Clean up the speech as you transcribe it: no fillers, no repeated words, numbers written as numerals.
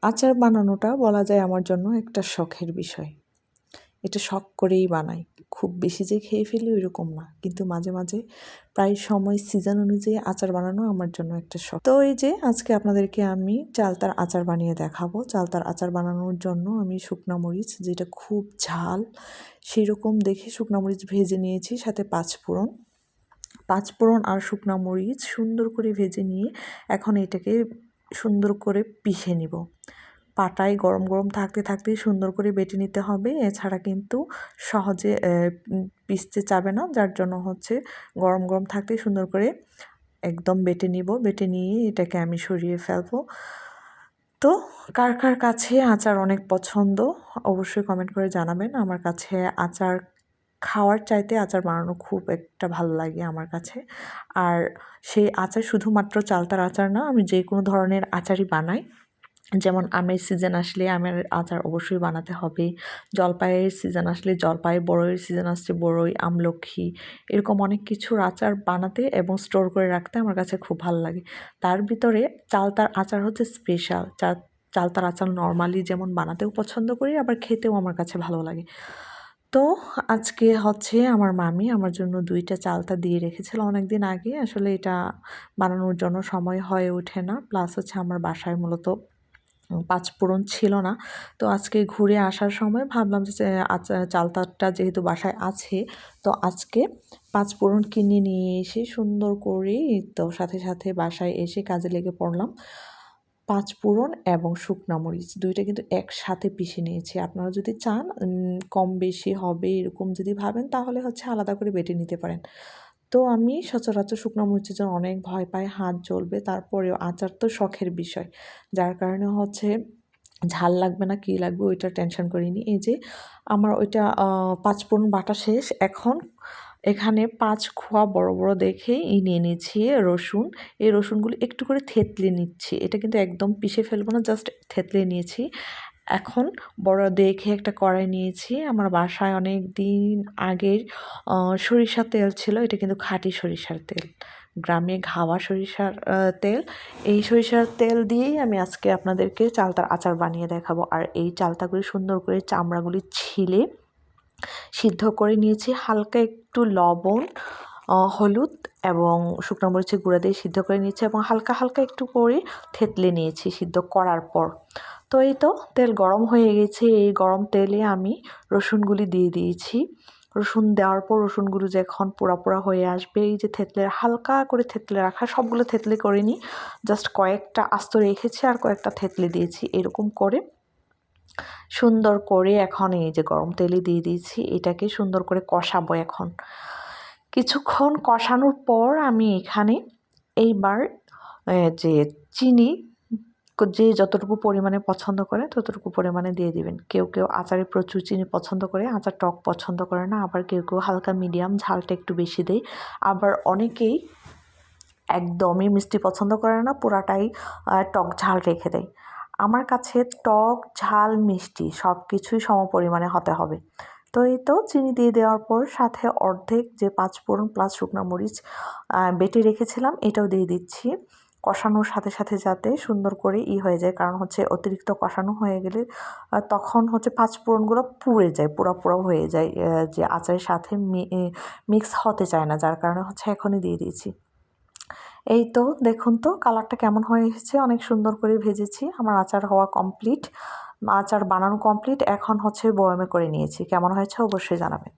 আচার বানানোটা বলা যায় আমার জন্য একটা শখের বিষয়। এটা শখ করেই বানাই। খুব বেশি যে খেয়ে ফেলি ওইরকম না। কিন্তু মাঝে, মাঝে প্রায় সময় সিজন অনুযায়ী আচার বানানো আমার জন্য একটা শখ। তো এই যে আজকে আপনাদেরকে আমি চালতার আচার বানিয়ে দেখাবো। চালতার আচার বানানোর জন্য আমি শুকনা মরিচ যেটা খুব ঝাল সেরকম দেখে শুকনা মরিচ ভেজে নিয়েছি, সাথে পাঁচফোড়ন আর শুকনা মরিচ সুন্দর করে ভেজে নিয়ে এখন এটাকে সুন্দর করে পিষে নিব। পাটায় গরম গরম থাকতে থাকতেই সুন্দর করে বেটে নিতে হবে, এছাড়া কিন্তু সহজে পিষতে চাবে না, যার জন্য হচ্ছে গরম গরম থাকতেই সুন্দর করে একদম বেটে নিব। বেটে নিয়ে এটাকে আমি সরিয়ে ফেলবো। তো কার কার কাছে আচার অনেক পছন্দ অবশ্যই কমেন্ট করে জানাবেন। আমার কাছে আচার খাওয়ার চাইতে আচার বানানো খুব একটা ভালো লাগে আমার কাছে। আর সেই আচার শুধুমাত্র চালতার আচার না, আমি যে কোনো ধরনের আচারই বানাই। যেমন আমের সিজন আসলে আমের আচার অবশ্যই বানাতে হবে, জলপাইয়ের সিজন আসলে জলপাই, বড়ইয়ের সিজন আসছে বড়ই, আমলকি, এরকম অনেক কিছুর আচার বানাতে এবং স্টোর করে রাখতে আমার কাছে খুব ভালো লাগে। তার ভিতরে চালতার আচার হচ্ছে স্পেশাল। চালতার আচার নর্মালি যেমন বানাতেও পছন্দ করি, আবার খেতেও আমার কাছে ভালো লাগে। তো আজকে হচ্ছে আমার মামি আমার জন্য 2টা চালতা দিয়ে রেখেছিল অনেক দিন আগে। আসলে এটা বানানোর জন্য সময় হয়ে ওঠে না, প্লাস হচ্ছে আমার বাসায় মূলত পাঁচফোড়ন ছিল না। তো আজকে ঘুরে আসার সময় ভাবলাম যে চালতাটা যেহেতু বাসায় আছে, তো আজকে পাঁচফোড়ন কিনে নিয়ে এসে সুন্দর করে তো সাথে সাথে বাসায় এসে কাজে লেগে পড়লাম। পাঁচফোড়ন এবং শুকনা মরিচ 2টা কিন্তু একসাথে পিষে নিয়েছি। আপনারা যদি চান কম বেশি হবে এরকম যদি ভাবেন, তাহলে হচ্ছে আলাদা করে বেটে নিতে পারেন। তো আমি সচরাচর শুকনো মরিচের জন্য অনেক ভয় পাই, হাত জ্বলবে। তারপরেও আচার তো শখের বিষয়, যার কারণে হচ্ছে ঝাল লাগবে না কী লাগবে ওইটা টেনশন করিনি। এই যে আমার ওইটা পাঁচফোড়ন বাটা শেষ। এখন এখানে 5 খোয়া বড় বড় দেখেই নিয়ে নিচ্ছি রসুন। এই রসুনগুলো একটু করে থেতলে নিচ্ছি, এটা কিন্তু একদম পিষে ফেলবো না, জাস্ট থেতলে নিয়েছি। এখন বড় দেখে একটা কড়াই নিয়েছি। আমার বাসায় অনেক দিন আগের সরিষার তেল ছিল, এটা কিন্তু খাঁটি সরিষার তেল, গ্রামে ঘাওয়া সরিষার তেল। এই সরিষার তেল দিয়েই আমি আজকে আপনাদেরকে চালতার আচার বানিয়ে দেখাবো। আর এই চালতাগুলি সুন্দর করে চামড়াগুলি ছিলে সিদ্ধ করে নিয়েছি, হালকা একটু লবণ, হলুদ এবং শুকনো মরিচের গুঁড়া দিয়ে সিদ্ধ করে নিয়েছি এবং হালকা হালকা একটু করে থেতলে নিয়েছি সিদ্ধ করার পর। তো এই তো তেল গরম হয়ে গেছে, এই গরম তেলে আমি রসুনগুলি দিয়ে দিয়েছি। রসুন দেওয়ার পর রসুনগুলো যখন পোড়া পোড়া হয়ে আসবে, এই যে হালকা করে থেতলে রাখা, সবগুলো থেতলে করিনি, জাস্ট কয়েকটা আস্ত রেখেছি আর কয়েকটা থেতলে দিয়েছি। এরকম করে সুন্দর করে এখন এই যে গরম তেলে দিয়ে দিয়েছি, এটাকে সুন্দর করে কষাবো। এখন কিছুক্ষণ কষানোর পর আমি এখানে এইবার যে চিনি যে যতটুকু পরিমাণে পছন্দ করে ততটুকু পরিমাণে দিয়ে দিবেন। কেউ কেউ আচারে প্রচুর চিনি পছন্দ করে, আচার টক পছন্দ করে না, আবার কেউ কেউ হালকা মিডিয়াম ঝালটা একটু বেশি দেয়, আবার অনেকেই একদমই মিষ্টি পছন্দ করে না, পুরাটাই টক ঝাল রেখে দেয়। আমার কাছে টক ঝাল মিষ্টি সব কিছুই সমপরিমাণে হতে হবে। তো এই তো চিনি দিয়ে দেওয়ার পর সাথে অর্ধেক যে পাঁচফোড়ন প্লাস শুকনো মরিচ বেটে রেখেছিলাম এটাও দিয়ে দিচ্ছি। কষানোর সাথে সাথে যাতে সুন্দর করে হয়ে যায়, কারণ হচ্ছে অতিরিক্ত কষানো হয়ে গেলে তখন হচ্ছে পাঁচফোড়নগুলো পুড়ে যায়, পোড়া পোড়া হয়ে যায়, যে আচারের সাথে মিক্স হতে চায় না, যার কারণে হচ্ছে এখনই দিয়ে দিয়েছি। এই তো দেখুন তো কালারটা কেমন হয়ে এসেছে, অনেক সুন্দর করে ভেজেছি। আমার আচার হওয়া কমপ্লিট, আচার বানানো কমপ্লিট। এখন হচ্ছে বয়ামে করে নিয়েছি। কেমন হয়েছে অবশ্যই জানাবেন।